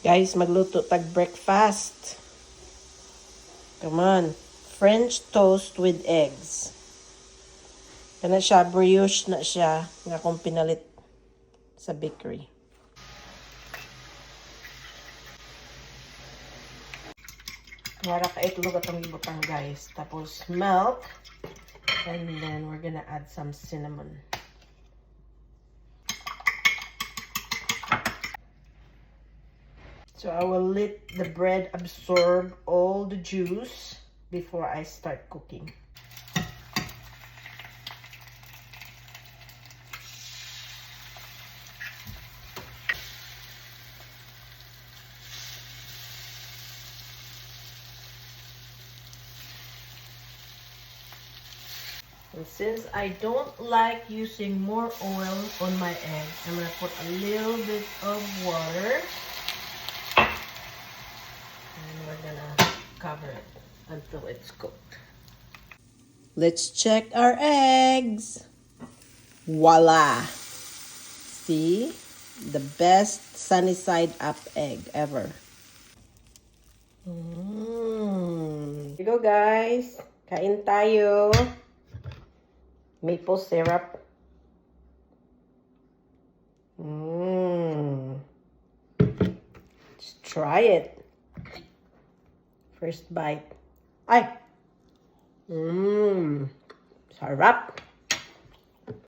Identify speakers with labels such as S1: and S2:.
S1: Guys, magluto tag breakfast. Come on. French toast with eggs. Kana siya, brioche na siya nga kung pinalit sa bakery. Wala ka itlog atong gibutang guys. Tapos milk. And then we're gonna add some cinnamon. So I will let the bread absorb all the juice before I start cooking. And since I don't like using more oil on my egg, I'm going to put a little bit of water. And we're going to cover it until it's cooked. Let's check our eggs. Voila! See? The best sunny side up egg ever. Here you go guys. Kain tayo. Maple syrup. Let's try it. First bite. Ay! Sarap!